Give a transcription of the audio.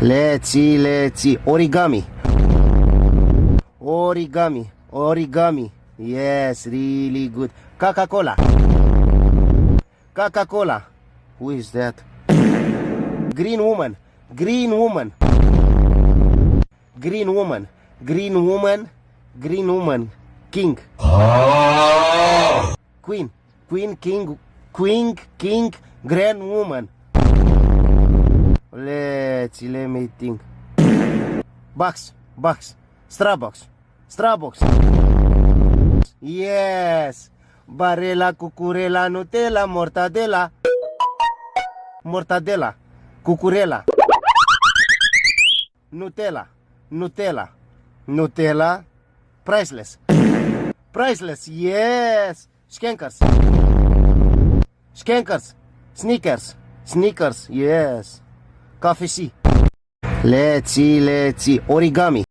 Let's see. Origami. Origami. Yes, really good. Coca-Cola. Who is that? Green woman. King. King. Grand woman. Let me think. Box. Starbucks. Yes. Barela, cucurela, Nutella, mortadela, cucurela. Nutella, priceless, yes. Snickers, yes. Coffee. Let's see. Origami.